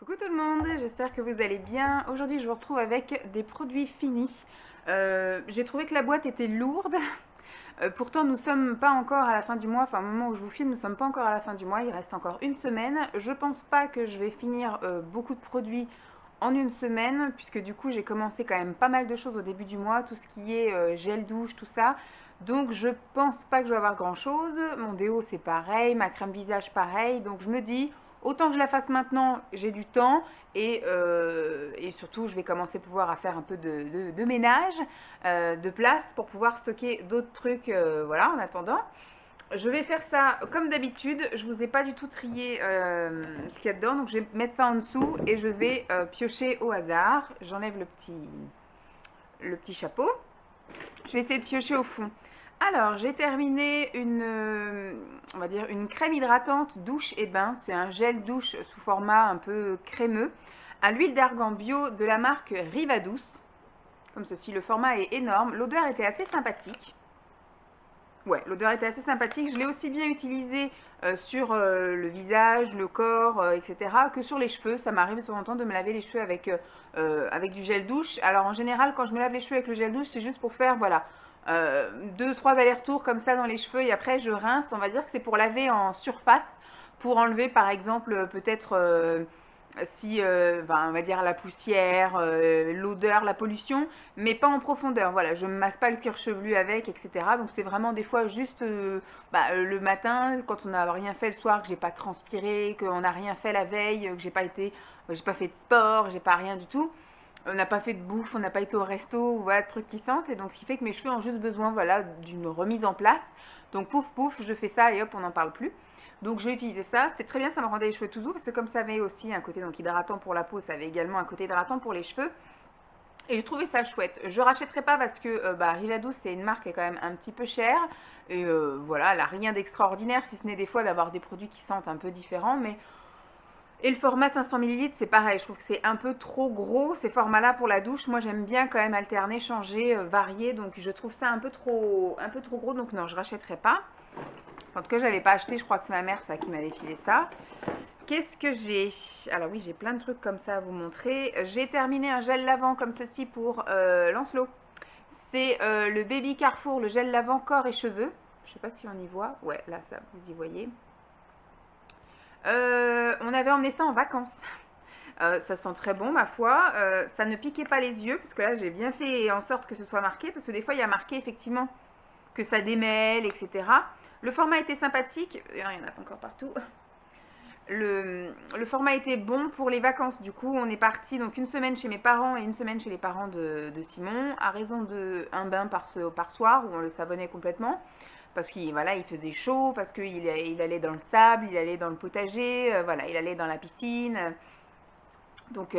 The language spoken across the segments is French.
Coucou tout le monde, j'espère que vous allez bien. Aujourd'hui, je vous retrouve avec des produits finis. J'ai trouvé que la boîte était lourde. Pourtant, nous ne sommes pas encore à la fin du mois. Enfin, au moment où je vous filme, nous ne sommes pas encore à la fin du mois. Il reste encore une semaine. Je pense pas que je vais finir beaucoup de produits en une semaine, puisque du coup, j'ai commencé quand même pas mal de choses au début du mois. Tout ce qui est gel douche, tout ça. Donc, je pense pas que je vais avoir grand chose. Mon déo, c'est pareil. Ma crème visage, pareil. Donc, je me dis. Autant que je la fasse maintenant, j'ai du temps et surtout je vais commencer à pouvoir à faire un peu de ménage, de place pour pouvoir stocker d'autres trucs voilà, en attendant. Je vais faire ça comme d'habitude, je ne vous ai pas du tout trié ce qu'il y a dedans, donc je vais mettre ça en dessous et je vais piocher au hasard. J'enlève le petit chapeau. Je vais essayer de piocher au fond. Alors, j'ai terminé on va dire une crème hydratante douche et bain. C'est un gel douche sous format un peu crémeux à l'huile d'argan bio de la marque Rivadouce. Comme ceci, le format est énorme. L'odeur était assez sympathique. Ouais, l'odeur était assez sympathique. Je l'ai aussi bien utilisé sur le visage, le corps, etc. que sur les cheveux. Ça m'arrive de temps en temps de me laver les cheveux avec du gel douche. Alors en général, quand je me lave les cheveux avec le gel douche, c'est juste pour faire, voilà, 2-3 allers-retours comme ça dans les cheveux et après je rince. On va dire que c'est pour laver en surface, pour enlever par exemple peut-être si, on va dire la poussière, l'odeur, la pollution, mais pas en profondeur. Voilà, je ne me masse pas le cuir chevelu avec, etc. Donc c'est vraiment des fois juste le matin, quand on n'a rien fait le soir, que j'ai pas transpiré, qu'on n'a rien fait la veille, que j'ai pas fait de sport, j'ai pas rien du tout. On n'a pas fait de bouffe, on n'a pas été au resto, voilà, de trucs qui sentent. Et donc, ce qui fait que mes cheveux ont juste besoin, voilà, d'une remise en place. Donc, pouf, pouf, je fais ça et hop, on n'en parle plus. Donc, j'ai utilisé ça. C'était très bien, ça me rendait les cheveux tout doux. Parce que comme ça avait aussi un côté donc, hydratant pour la peau, ça avait également un côté hydratant pour les cheveux. Et j'ai trouvé ça chouette. Je rachèterai pas parce que Rivadouce, c'est une marque qui est quand même un petit peu chère. Et voilà, elle n'a rien d'extraordinaire, si ce n'est des fois d'avoir des produits qui sentent un peu différents. Mais et le format 500 ml, c'est pareil, je trouve que c'est un peu trop gros ces formats-là pour la douche. Moi, j'aime bien quand même alterner, changer, varier, donc je trouve ça un peu trop gros, donc non, je rachèterai pas. En tout cas, je n'avais pas acheté, je crois que c'est ma mère ça qui m'avait filé ça. Qu'est-ce que j'ai? Alors oui, j'ai plein de trucs comme ça à vous montrer. J'ai terminé un gel lavant comme ceci pour Lancelot. C'est le Baby Carrefour, le gel lavant corps et cheveux. Je sais pas si on y voit. Ouais, là, ça, vous y voyez. On avait emmené ça en vacances. Ça sent très bon, ma foi. Ça ne piquait pas les yeux, parce que là, j'ai bien fait en sorte que ce soit marqué, parce que des fois, il y a marqué effectivement que ça démêle, etc. Le format était sympathique. Il n'y en a pas encore partout. Le format était bon pour les vacances. Du coup, on est parti donc une semaine chez mes parents et une semaine chez les parents de Simon, à raison de un bain par soir où on le savonnait complètement. Parce qu'il voilà, il faisait chaud, parce qu'il allait dans le sable, il allait dans le potager, voilà, il allait dans la piscine. Donc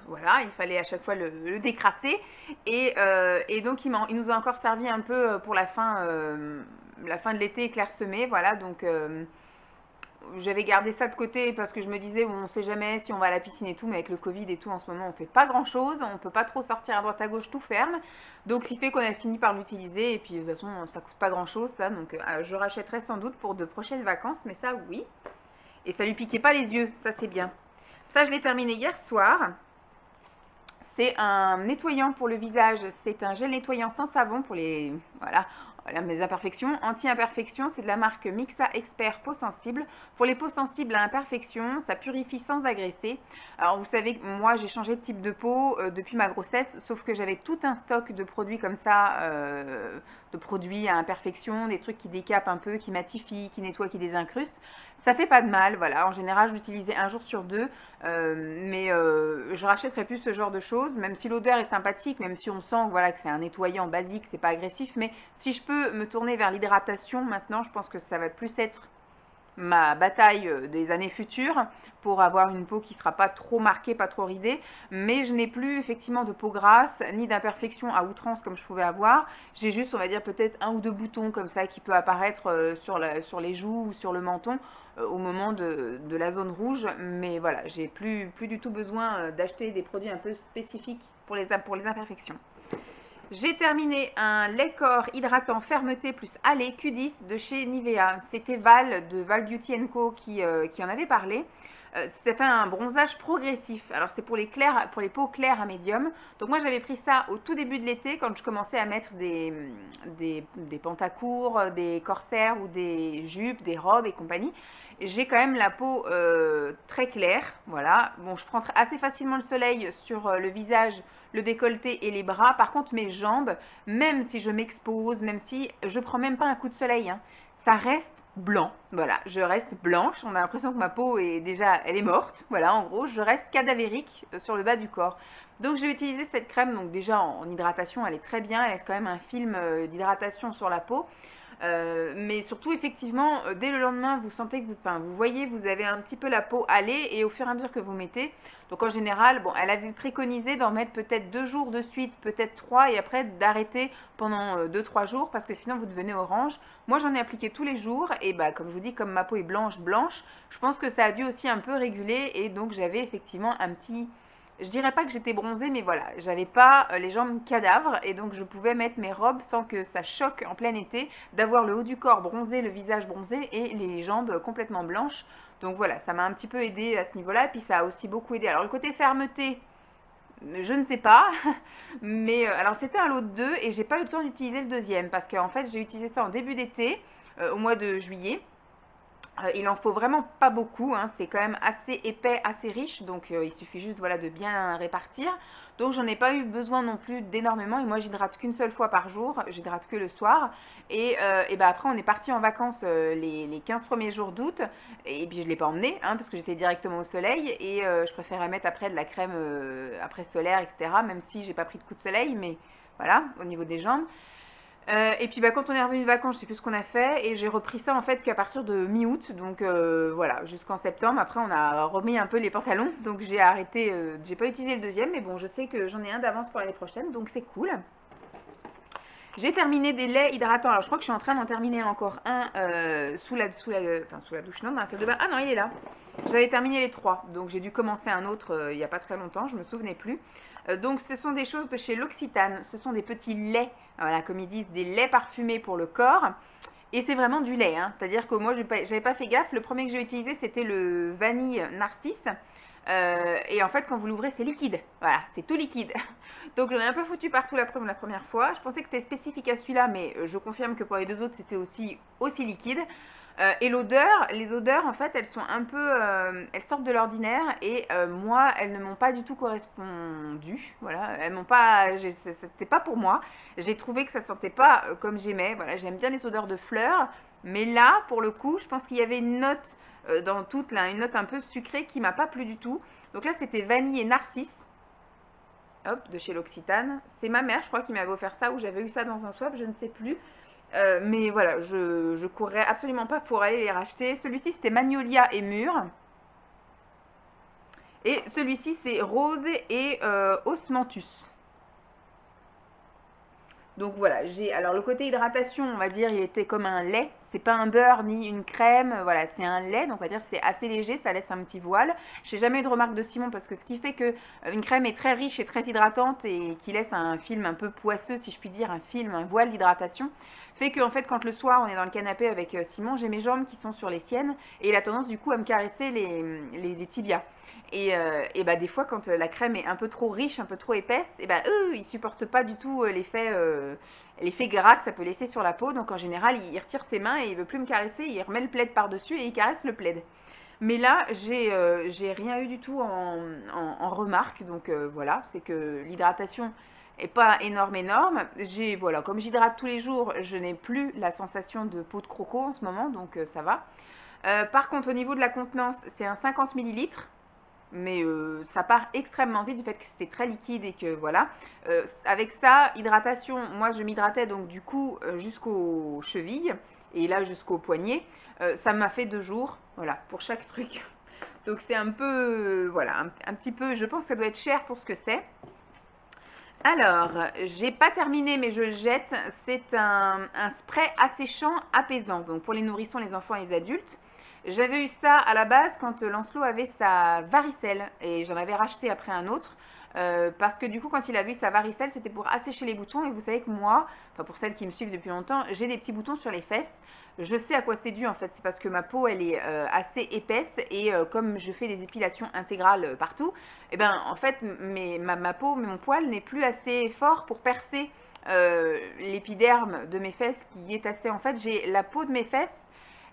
voilà, il fallait à chaque fois le décrasser. Et donc il nous a encore servi un peu pour la fin de l'été clairsemé. Voilà, donc j'avais gardé ça de côté parce que je me disais, bon, on sait jamais si on va à la piscine et tout, mais avec le Covid et tout, en ce moment, on fait pas grand chose. On peut pas trop sortir à droite à gauche, tout ferme. Donc, ce qui fait qu'on a fini par l'utiliser. Et puis, de toute façon, ça coûte pas grand chose, ça. Donc, je rachèterai sans doute pour de prochaines vacances, mais ça, oui. Et ça lui piquait pas les yeux, ça, c'est bien. Ça, je l'ai terminé hier soir. C'est un nettoyant pour le visage. C'est un gel nettoyant sans savon pour les. Voilà, mes imperfections. Anti-imperfection, c'est de la marque Mixa Expert Peau Sensible. Pour les peaux sensibles à imperfection, ça purifie sans agresser. Alors, vous savez que moi, j'ai changé de type de peau depuis ma grossesse, sauf que j'avais tout un stock de produits comme ça, de produits à imperfection, des trucs qui décapent un peu, qui matifient, qui nettoient, qui désincrustent. Ça fait pas de mal, voilà. En général, je l'utilisais un jour sur deux, mais je rachèterai plus ce genre de choses, même si l'odeur est sympathique, même si on sent voilà, que c'est un nettoyant basique, c'est pas agressif. Mais si je peux me tourner vers l'hydratation maintenant, je pense que ça va plus être ma bataille des années futures pour avoir une peau qui ne sera pas trop marquée, pas trop ridée, mais je n'ai plus effectivement de peau grasse ni d'imperfection à outrance comme je pouvais avoir. J'ai juste, on va dire, peut-être un ou deux boutons comme ça qui peut apparaître sur les joues ou sur le menton au moment de la zone rouge, mais voilà, j'ai plus du tout besoin d'acheter des produits un peu spécifiques pour les imperfections. J'ai terminé un lait corps hydratant fermeté plus allée Q10 de chez Nivea. C'était Val de Val Beauty Co qui en avait parlé. Ça fait un bronzage progressif. Alors c'est pour les clairs, pour les peaux claires à médium. Donc moi j'avais pris ça au tout début de l'été quand je commençais à mettre des pantacourts, des corsaires ou des jupes, des robes et compagnie. J'ai quand même la peau très claire, voilà. Bon, je prends assez facilement le soleil sur le visage, le décolleté et les bras. Par contre, mes jambes, même si je m'expose, même si je prends même pas un coup de soleil, hein, ça reste blanc. Voilà, je reste blanche. On a l'impression que ma peau est déjà, elle est morte. Voilà, en gros, je reste cadavérique sur le bas du corps. Donc j'ai utilisé cette crème. Donc déjà en hydratation, elle est très bien. Elle laisse quand même un film d'hydratation sur la peau. Mais surtout, effectivement, dès le lendemain, vous sentez que vous voyez, vous avez un petit peu la peau aller et au fur et à mesure que vous mettez. Donc en général, bon, elle avait préconisé d'en mettre peut-être 2 jours de suite, peut-être 3 et après d'arrêter pendant 2-3 jours parce que sinon vous devenez orange. Moi, j'en ai appliqué tous les jours et bah, comme je vous dis, comme ma peau est blanche, je pense que ça a dû aussi un peu réguler et donc j'avais effectivement un petit. Je dirais pas que j'étais bronzée, mais voilà, j'avais pas les jambes cadavres et donc je pouvais mettre mes robes sans que ça choque en plein été, d'avoir le haut du corps bronzé, le visage bronzé et les jambes complètement blanches. Donc voilà, ça m'a un petit peu aidé à ce niveau-là et puis ça a aussi beaucoup aidé. Alors le côté fermeté, je ne sais pas, mais alors c'était un lot de 2 et j'ai pas eu le temps d'utiliser le deuxième parce qu'en fait j'ai utilisé ça en début d'été, au mois de juillet. Il en faut vraiment pas beaucoup, hein, c'est quand même assez épais, assez riche, donc il suffit juste voilà, de bien répartir. Donc j'en ai pas eu besoin non plus d'énormément et moi j'hydrate qu'une seule fois par jour, j'hydrate que le soir. Et bah après on est parti en vacances les 15 premiers jours d'août et puis je ne l'ai pas emmené hein, parce que j'étais directement au soleil et je préférais mettre après de la crème après solaire, etc. Même si j'ai pas pris de coup de soleil, mais voilà, au niveau des jambes. Et puis bah, quand on est revenu de vacances, je sais plus ce qu'on a fait et j'ai repris ça en fait qu'à partir de mi-août, donc voilà, jusqu'en septembre. Après on a remis un peu les pantalons, donc j'ai arrêté, j'ai pas utilisé le deuxième, mais bon je sais que j'en ai un d'avance pour l'année prochaine, donc c'est cool. J'ai terminé des laits hydratants. Alors je crois que je suis en train d'en terminer encore un sous la douche, non, dans la salle de bain. Ah non, il est là. J'avais terminé les 3, donc j'ai dû commencer un autre il n'y a pas très longtemps, je me souvenais plus. Donc ce sont des choses de chez L'Occitane, ce sont des petits laits, voilà, comme ils disent, des laits parfumés pour le corps. Et c'est vraiment du lait, hein. C'est-à-dire que moi, j'avais pas fait gaffe. Le premier que j'ai utilisé, c'était le vanille narcisse. Et en fait, quand vous l'ouvrez, c'est liquide. Voilà, c'est tout liquide. Donc j'en ai un peu foutu partout la première fois. Je pensais que c'était spécifique à celui-là, mais je confirme que pour les 2 autres, c'était aussi liquide. Et l'odeur, les odeurs, en fait, elles sont un peu, elles sortent de l'ordinaire et moi, elles ne m'ont pas du tout correspondu. Voilà, elles m'ont pas, c'était pas pour moi. J'ai trouvé que ça sentait pas comme j'aimais. Voilà, j'aime bien les odeurs de fleurs, mais là, pour le coup, je pense qu'il y avait une note dans toute là, une note un peu sucrée qui m'a pas plu du tout. Donc là, c'était vanille et narcisse. Hop, de chez L'Occitane. C'est ma mère, je crois, qui m'avait offert ça ou j'avais eu ça dans un swap, je ne sais plus. Mais voilà, je courrais absolument pas pour aller les racheter. Celui-ci, c'était Magnolia et Mûre. Et celui-ci, c'est Rose et Osmanthus. Donc voilà, alors le côté hydratation, on va dire, il était comme un lait. C'est pas un beurre ni une crème, voilà, c'est un lait. Donc on va dire c'est assez léger, ça laisse un petit voile. J'ai jamais eu de remarque de Simon parce que ce qui fait que une crème est très riche et très hydratante et qui laisse un film un peu poisseux, si je puis dire, un voile d'hydratation, fait que en fait quand le soir on est dans le canapé avec Simon, j'ai mes jambes qui sont sur les siennes et il a tendance du coup à me caresser les tibias. Et bah des fois quand la crème est un peu trop riche, un peu trop épaisse, et bah il supporte pas du tout l'effet gras que ça peut laisser sur la peau. Donc en général il retire ses mains et il veut plus me caresser, il remet le plaid par dessus et il caresse le plaid. Mais là j'ai rien eu du tout en remarque. Donc voilà, c'est que l'hydratation est pas énorme. Voilà, comme j'hydrate tous les jours, je n'ai plus la sensation de peau de croco en ce moment, donc ça va. Par contre au niveau de la contenance, c'est un 50 millilitres. Mais ça part extrêmement vite du fait que c'était très liquide et que voilà. Avec ça, hydratation, moi je m'hydratais donc du coup jusqu'aux chevilles et là jusqu'au poignet. Ça m'a fait 2 jours, voilà, pour chaque truc. Donc c'est un peu, voilà, un petit peu, je pense que ça doit être cher pour ce que c'est. Alors, j'ai pas terminé mais je le jette. C'est un spray asséchant apaisant, donc pour les nourrissons, les enfants et les adultes. J'avais eu ça à la base quand Lancelot avait sa varicelle et j'en avais racheté après un autre. Parce que du coup, quand il a vu sa varicelle, c'était pour assécher les boutons. Et vous savez que moi, enfin pour celles qui me suivent depuis longtemps, j'ai des petits boutons sur les fesses. Je sais à quoi c'est dû en fait. C'est parce que ma peau, elle est assez épaisse et comme je fais des épilations intégrales partout, et ben en fait, ma peau, mon poil n'est plus assez fort pour percer l'épiderme de mes fesses qui est assez. En fait, j'ai la peau de mes fesses.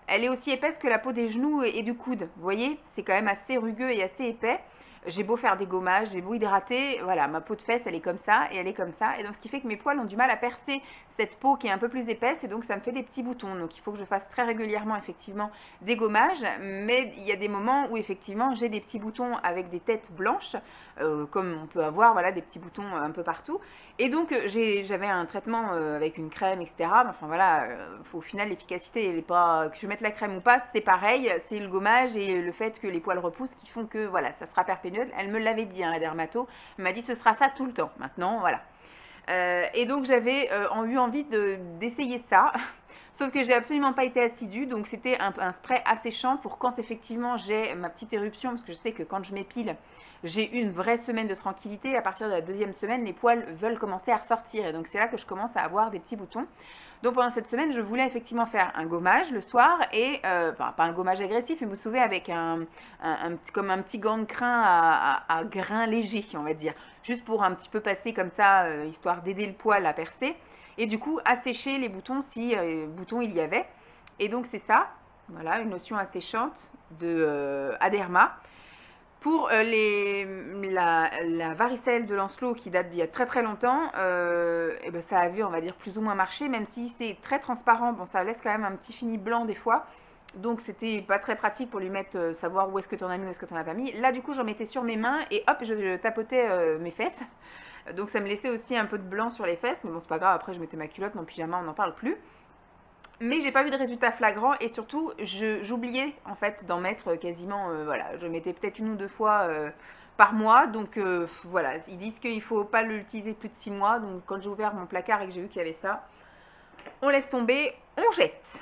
Elle est aussi épaisse que la peau des genoux et du coude. Vous voyez, c'est quand même assez rugueux et assez épais. J'ai beau faire des gommages, j'ai beau hydrater, voilà, ma peau de fesse, elle est comme ça et elle est comme ça. Et donc, ce qui fait que mes poils ont du mal à percer cette peau qui est un peu plus épaisse et donc ça me fait des petits boutons. Donc, il faut que je fasse très régulièrement, effectivement, des gommages. Mais il y a des moments où, effectivement, j'ai des petits boutons avec des têtes blanches, comme on peut avoir, voilà, des petits boutons un peu partout. Et donc, j'avais un traitement avec une crème, etc. Enfin, voilà, au final, l'efficacité, elle est pas. Que je mette la crème ou pas, c'est pareil. C'est le gommage et le fait que les poils repoussent qui font que, voilà, ça sera perpétuel. Elle me l'avait dit, hein, la dermato. Elle m'a dit ce sera ça tout le temps. Maintenant, voilà. Et donc j'avais eu envie d'essayer ça. Sauf que j'ai absolument pas été assidue, donc c'était un spray asséchant pour quand effectivement j'ai ma petite éruption, parce que je sais que quand je m'épile, j'ai une vraie semaine de tranquillité. À partir de la deuxième semaine, les poils veulent commencer à ressortir, et donc c'est là que je commence à avoir des petits boutons. Donc pendant cette semaine, je voulais effectivement faire un gommage le soir et enfin, pas un gommage agressif, mais vous vous souvenez avec comme un petit gant de crin à grains légers, on va dire, juste pour un petit peu passer comme ça, histoire d'aider le poil à percer et du coup assécher les boutons si boutons il y avait. Et donc c'est ça, voilà, une lotion asséchante de Aderma. Pour la varicelle de Lancelot qui date d'il y a très très longtemps, et ben ça avait, on va dire, plus ou moins marché, même si c'est très transparent. Bon, ça laisse quand même un petit fini blanc des fois. Donc c'était pas très pratique pour lui mettre, savoir où est-ce que tu en as mis, où est-ce que tu en as pas mis. Là, du coup, j'en mettais sur mes mains et hop, je tapotais mes fesses. Donc ça me laissait aussi un peu de blanc sur les fesses, mais bon, c'est pas grave. Après, je mettais ma culotte, mon pyjama, on n'en parle plus. Mais j'ai pas vu de résultat flagrant et surtout j'oubliais en fait d'en mettre quasiment, voilà, je mettais peut-être une ou deux fois par mois. Donc voilà, ils disent qu'il faut pas l'utiliser plus de 6 mois. Donc quand j'ai ouvert mon placard et que j'ai vu qu'il y avait ça, on laisse tomber, on jette.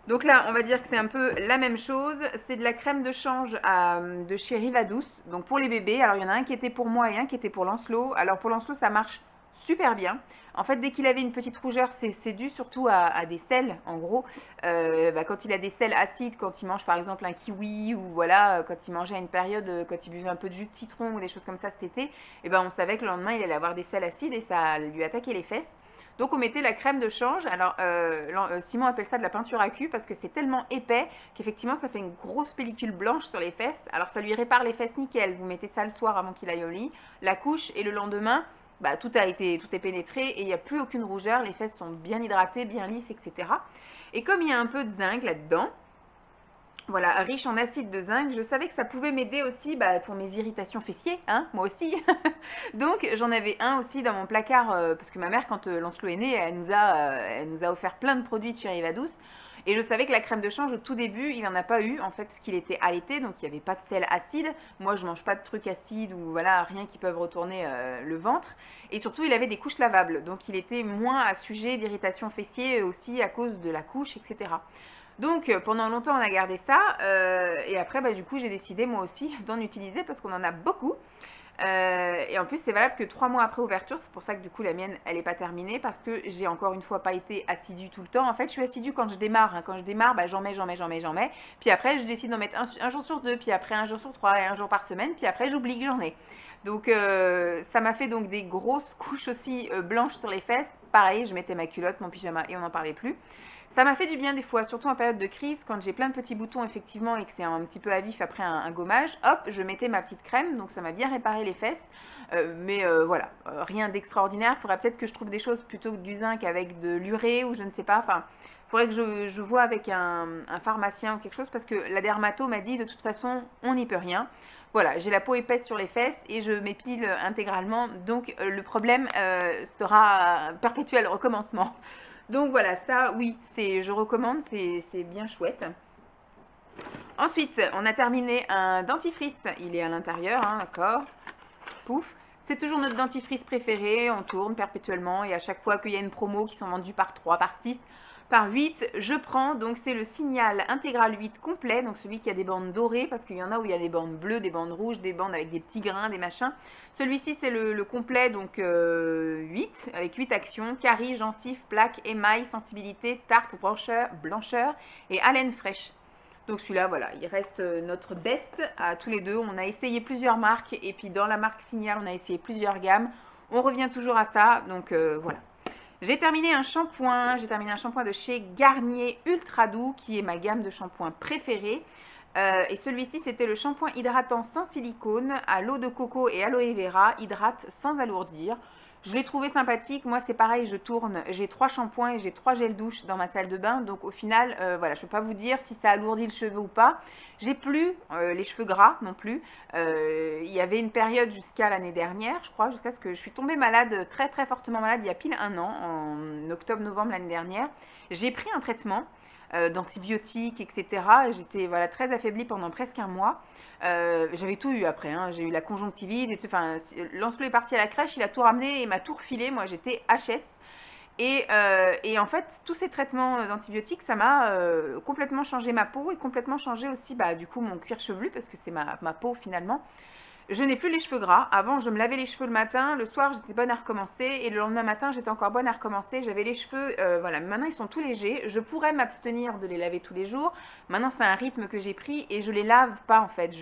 Donc là, on va dire que c'est un peu la même chose. C'est de la crème de change de chez Rivadouce. Donc pour les bébés, alors il y en a un qui était pour moi et un qui était pour Lancelot. Alors pour Lancelot, ça marche super bien. En fait, dès qu'il avait une petite rougeur, c'est dû surtout à des sels, en gros. Quand il a des sels acides, quand il mange par exemple un kiwi, ou voilà, quand il mangeait à une période, quand il buvait un peu de jus de citron ou des choses comme ça cet été, et ben on savait que le lendemain, il allait avoir des sels acides et ça lui attaquait les fesses. Donc on mettait la crème de change. Alors Simon appelle ça de la peinture à cul parce que c'est tellement épais qu'effectivement ça fait une grosse pellicule blanche sur les fesses. Alors ça lui répare les fesses nickel. Vous mettez ça le soir avant qu'il aille au lit, la couche et le lendemain, bah, tout est pénétré et il n'y a plus aucune rougeur. Les fesses sont bien hydratées, bien lisses, etc. Et comme il y a un peu de zinc là-dedans, voilà, riche en acide de zinc, je savais que ça pouvait m'aider aussi pour mes irritations fessiers, hein, moi aussi. Donc j'en avais un aussi dans mon placard, parce que ma mère, quand Lancelot est né, elle nous a offert plein de produits de chez Rivadouce. Et je savais que la crème de change, au tout début, il n'en a pas eu, en fait, parce qu'il était allaité, donc il n'y avait pas de sel acide. Moi, je mange pas de trucs acides ou voilà, rien qui peuvent retourner le ventre. Et surtout, il avait des couches lavables, donc il était moins à sujet d'irritation fessier aussi à cause de la couche, etc. Donc pendant longtemps on a gardé ça et après du coup j'ai décidé moi aussi d'en utiliser parce qu'on en a beaucoup et en plus c'est valable que 3 mois après ouverture. C'est pour ça que du coup la mienne elle n'est pas terminée parce que j'ai encore une fois pas été assidue tout le temps. En fait je suis assidue quand je démarre, hein. Quand je démarre j'en mets, puis après je décide d'en mettre un jour sur deux, puis après un jour sur trois et un jour par semaine, puis après j'oublie que j'en ai. Donc ça m'a fait donc des grosses couches aussi blanches sur les fesses. Pareil, je mettais ma culotte, mon pyjama et on n'en parlait plus. Ça m'a fait du bien des fois, surtout en période de crise, quand j'ai plein de petits boutons effectivement et que c'est un petit peu à vif après un gommage, hop, je mettais ma petite crème, donc ça m'a bien réparé les fesses. Voilà, rien d'extraordinaire. Il faudrait peut-être que je trouve des choses plutôt que du zinc avec de l'urée ou je ne sais pas. Enfin, il faudrait que je vois avec un pharmacien ou quelque chose parce que la dermato m'a dit de toute façon, on n'y peut rien. Voilà, j'ai la peau épaisse sur les fesses et je m'épile intégralement, donc le problème sera un perpétuel recommencement. Donc voilà, ça, oui, je recommande, c'est bien chouette. Ensuite, on a terminé un dentifrice. Il est à l'intérieur, hein, d'accord. Pouf. C'est toujours notre dentifrice préféré. On tourne perpétuellement et à chaque fois qu'il y a une promo qui sont vendus par 3, par 6, par 8, je prends, donc c'est le Signal Intégral 8 complet, donc celui qui a des bandes dorées, parce qu'il y en a où il y a des bandes bleues, des bandes rouges, des bandes avec des petits grains, des machins. Celui-ci c'est le complet, donc 8, avec 8 actions, caries, gencives, plaques, émail, sensibilité, tarte, blancheur et haleine fraîche. Donc celui-là, voilà, il reste notre best à tous les deux. On a essayé plusieurs marques, et puis dans la marque Signal, on a essayé plusieurs gammes. On revient toujours à ça, donc voilà. J'ai terminé un shampoing de chez Garnier Ultra Doux, qui est ma gamme de shampoings préférée. Et celui-ci, c'était le shampoing hydratant sans silicone, à l'eau de coco et aloe vera, hydrate sans alourdir. Je l'ai trouvé sympathique. Moi, c'est pareil, je tourne. J'ai 3 shampoings et j'ai 3 gels douche dans ma salle de bain. Donc, au final, voilà, je ne peux pas vous dire si ça alourdit le cheveu ou pas. J'ai plus les cheveux gras non plus. Il y avait une période jusqu'à l'année dernière, je crois, jusqu'à ce que je suis tombée malade, très très fortement malade, il y a pile un an, en octobre-novembre l'année dernière. J'ai pris un traitement d'antibiotiques, etc. J'étais voilà, très affaiblie pendant presque un mois. J'avais tout eu après, hein. J'ai eu la conjonctivite, enfin, Lancelot est parti à la crèche, il a tout ramené et m'a tout refilé. Moi, j'étais HS. Et en fait, tous ces traitements d'antibiotiques, ça m'a complètement changé ma peau et complètement changé aussi, bah, du coup, mon cuir chevelu, parce que c'est ma peau finalement. Je n'ai plus les cheveux gras. Avant, je me lavais les cheveux le matin, le soir, j'étais bonne à recommencer, et le lendemain matin, j'étais encore bonne à recommencer. J'avais les cheveux, voilà, maintenant ils sont tout légers. Je pourrais m'abstenir de les laver tous les jours. Maintenant, c'est un rythme que j'ai pris et je les lave pas en fait.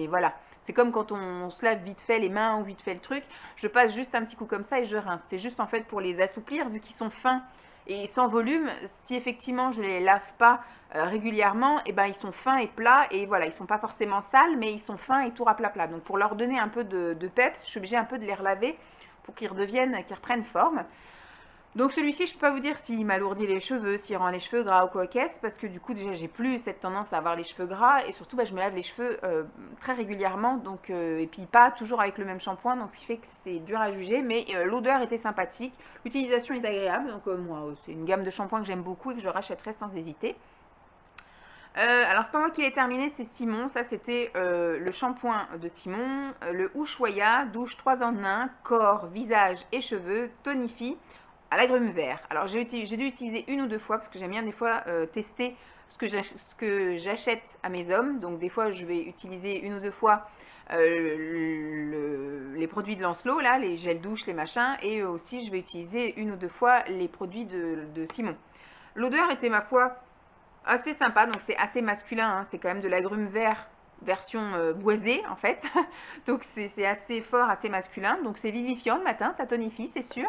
Voilà. C'est comme quand on se lave vite fait les mains ou vite fait le truc. Je passe juste un petit coup comme ça et je rince. C'est juste en fait pour les assouplir, vu qu'ils sont fins et sans volume. Si effectivement je les lave pas régulièrement, et ben ils sont fins et plats, et voilà, ils sont pas forcément sales, mais ils sont fins et tout raplat. Donc pour leur donner un peu de peps, je suis obligée un peu de les relaver pour qu'ils redeviennent, qu'ils reprennent forme. Donc celui-ci, je peux pas vous dire s'il m'alourdit les cheveux, s'il rend les cheveux gras ou quoi qu'est-ce, parce que du coup déjà j'ai plus cette tendance à avoir les cheveux gras, et surtout bah, je me lave les cheveux très régulièrement, donc et puis pas toujours avec le même shampoing, donc ce qui fait que c'est dur à juger, mais l'odeur était sympathique, l'utilisation est agréable, donc moi c'est une gamme de shampoings que j'aime beaucoup et que je rachèterai sans hésiter. Alors c'est pas moi qui l'ai terminé, c'est Simon. Ça c'était le shampoing de Simon, le Ushuaïa, douche 3 en 1, corps, visage et cheveux, tonifie à l'agrumes vert. Alors j'ai dû utiliser une ou deux fois parce que j'aime bien des fois tester ce que j'achète à mes hommes. Donc des fois je vais utiliser une ou deux fois les produits de Lancelot, là, les gels douche, les machins, et aussi je vais utiliser une ou deux fois les produits de Simon. L'odeur était ma foi assez sympa, donc c'est assez masculin, hein. C'est quand même de l'agrumes vert version boisée en fait, donc c'est assez fort, assez masculin, donc c'est vivifiant le matin, ça tonifie, c'est sûr.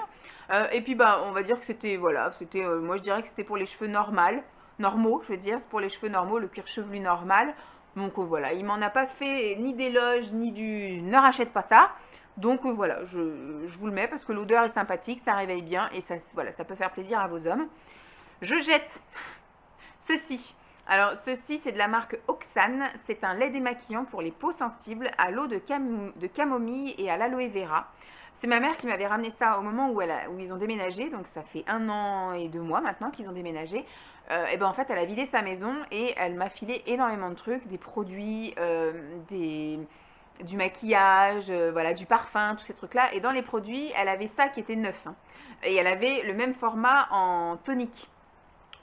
Et puis bah on va dire que c'était, voilà, c'était, moi je dirais que c'était pour les cheveux normaux, je veux dire, c'est pour les cheveux normaux, le cuir chevelu normal. Donc voilà, il m'en a pas fait ni d'éloge ni du ne rachète pas ça. Donc voilà, je vous le mets parce que l'odeur est sympathique, ça réveille bien et ça, voilà, ça peut faire plaisir à vos hommes. Je jette ceci. Alors, ceci, c'est de la marque Oxane. C'est un lait démaquillant pour les peaux sensibles à l'eau de camomille et à l'aloe vera. C'est ma mère qui m'avait ramené ça au moment où ils ont déménagé. Donc, ça fait 1 an et 2 mois maintenant qu'ils ont déménagé. Et ben en fait, elle a vidé sa maison et elle m'a filé énormément de trucs, des produits, du maquillage, voilà, du parfum, tous ces trucs-là. Et dans les produits, elle avait ça qui était neuf, hein. Et elle avait le même format en tonique.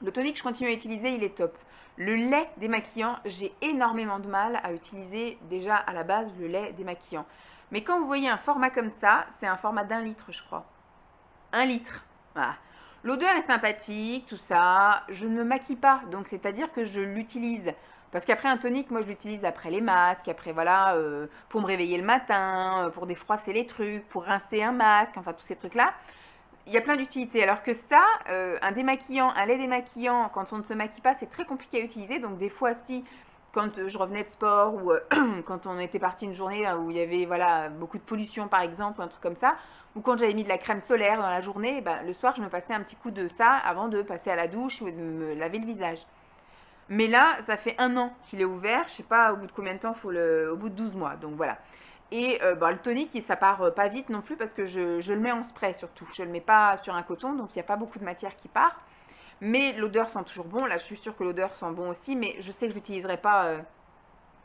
Le tonique, je continue à utiliser, il est top. Le lait démaquillant, j'ai énormément de mal à utiliser déjà à la base le lait démaquillant. Mais quand vous voyez un format comme ça, c'est un format d'1 litre, je crois. 1 litre. Voilà. L'odeur est sympathique, tout ça. Je ne me maquille pas, donc c'est-à-dire que je l'utilise. Parce qu'après un tonique, moi je l'utilise après les masques, après voilà, pour me réveiller le matin, pour défroisser les trucs, pour rincer un masque, enfin tous ces trucs-là. Il y a plein d'utilités. Alors que ça, un démaquillant, un lait démaquillant, quand on ne se maquille pas, c'est très compliqué à utiliser. Donc des fois, si, quand je revenais de sport ou quand on était parti une journée où il y avait voilà, beaucoup de pollution par exemple, ou un truc comme ça, ou quand j'avais mis de la crème solaire dans la journée, ben, le soir, je me passais un petit coup de ça avant de passer à la douche ou de me laver le visage. Mais là, ça fait 1 an qu'il est ouvert. Je sais pas au bout de combien de temps, au bout de 12 mois. Donc voilà. Et bah, le tonique, ça part pas vite non plus parce que je le mets en spray surtout. Je le mets pas sur un coton, donc il n'y a pas beaucoup de matière qui part. Mais l'odeur sent toujours bon. Là, je suis sûre que l'odeur sent bon aussi, mais je sais que je l'utiliserai pas.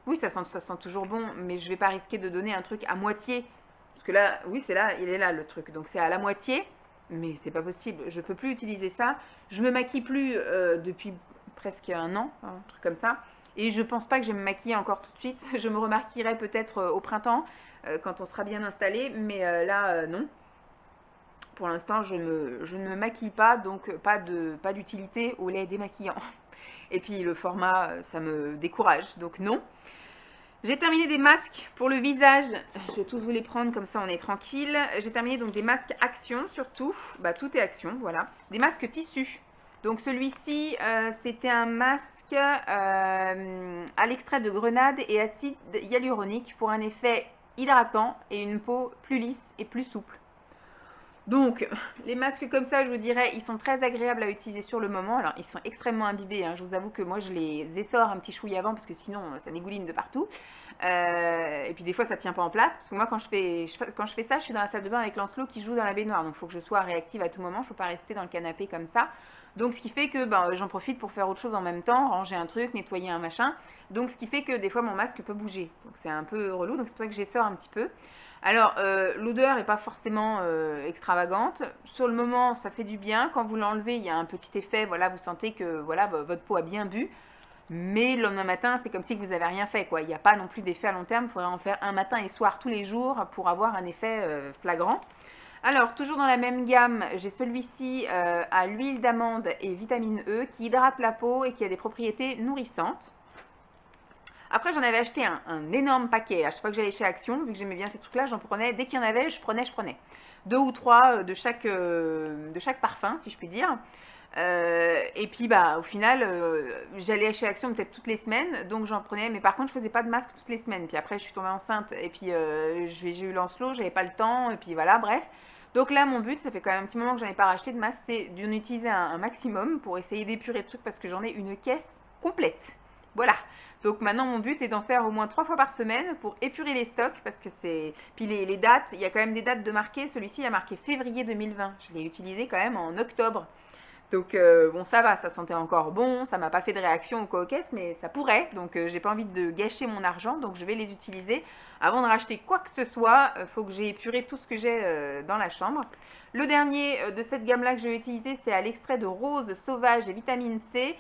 Oui, ça sent toujours bon, mais je vais pas risquer de donner un truc à moitié. Parce que là, oui, c'est là, il est là le truc. Donc c'est à la moitié. mais c'est pas possible, je peux plus utiliser ça. Je me maquille plus depuis presque un an, un truc comme ça. Et je pense pas que je vais me maquiller encore tout de suite. Je me remarquerai peut-être au printemps, quand on sera bien installé, mais là, non. Pour l'instant, je ne me maquille pas, donc pas d'utilité au lait démaquillant. Et puis le format, ça me décourage, donc non. J'ai terminé des masques pour le visage. Je vais tous vous les prendre, comme ça on est tranquille. J'ai terminé donc des masques action surtout. Bah, tout est action, voilà. Des masques tissus. Donc celui-ci, c'était un masque à l'extrait de grenade et acide hyaluronique pour un effet hydratant et une peau plus lisse et plus souple. Donc, les masques comme ça, je vous dirais, ils sont très agréables à utiliser sur le moment. Alors, ils sont extrêmement imbibés, hein. Je vous avoue que moi, je les essore un petit chouille avant parce que sinon, ça dégouline de partout. Et puis, des fois, ça tient pas en place. Parce que moi, quand je fais ça, je suis dans la salle de bain avec Lancelot qui joue dans la baignoire. Donc, il faut que je sois réactive à tout moment. Je ne peux pas rester dans le canapé comme ça. Donc, ce qui fait que ben, j'en profite pour faire autre chose en même temps, ranger un truc, nettoyer un machin. Donc, ce qui fait que des fois, mon masque peut bouger. Donc, c'est un peu relou. Donc, c'est pour ça que j'essore un petit peu. Alors, l'odeur n'est pas forcément extravagante. Sur le moment, ça fait du bien. Quand vous l'enlevez, il y a un petit effet. Voilà, vous sentez que voilà, votre peau a bien bu. Mais le lendemain matin, c'est comme si vous n'avez rien fait, quoi. Il n'y a pas non plus d'effet à long terme. Il faudrait en faire un matin et soir tous les jours pour avoir un effet flagrant. Alors, toujours dans la même gamme, j'ai celui-ci à l'huile d'amande et vitamine E qui hydrate la peau et qui a des propriétés nourrissantes. Après, j'en avais acheté un énorme paquet. À chaque fois que j'allais chez Action, vu que j'aimais bien ces trucs-là, j'en prenais. Dès qu'il y en avait, je prenais. Deux ou trois de chaque parfum, si je puis dire. Et puis, bah, au final, j'allais chez Action peut-être toutes les semaines, donc j'en prenais. Mais par contre, je faisais pas de masque toutes les semaines. Puis après, je suis tombée enceinte. Et puis, j'ai eu Lancelot, j'avais pas le temps. Et puis voilà, bref. Donc là, mon but, ça fait quand même un petit moment que j'en ai pas racheté de masque, c'est d'en utiliser un maximum pour essayer d'épurer le truc parce que j'en ai une caisse complète. Voilà. Donc maintenant, mon but est d'en faire au moins 3 fois par semaine pour épurer les stocks parce que c'est. Puis les dates, il y a quand même des dates de marquer. Celui-ci a marqué février 2020. Je l'ai utilisé quand même en octobre. Donc bon, ça va, ça sentait encore bon, ça m'a pas fait de réaction au coquesse, mais ça pourrait. Donc j'ai pas envie de gâcher mon argent, donc je vais les utiliser. Avant de racheter quoi que ce soit, il faut que j'ai épuré tout ce que j'ai dans la chambre. Le dernier de cette gamme-là que je vais utiliser, c'est à l'extrait de rose sauvage et vitamine C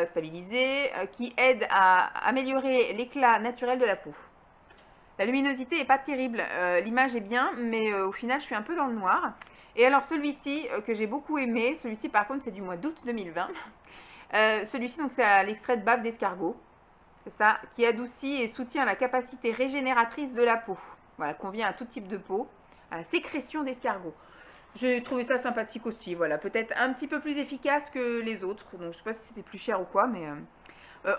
stabilisé qui aide à améliorer l'éclat naturel de la peau. La luminosité est pas terrible, l'image est bien, mais au final je suis un peu dans le noir. Et alors celui-ci que j'ai beaucoup aimé, celui-ci par contre c'est du mois d'août 2020. Celui-ci donc c'est à l'extrait de bave d'escargot, c'est ça, qui adoucit et soutient la capacité régénératrice de la peau. Voilà, convient à tout type de peau, à la sécrétion d'escargot. J'ai trouvé ça sympathique aussi, voilà, peut-être un petit peu plus efficace que les autres. Donc je sais pas si c'était plus cher ou quoi, mais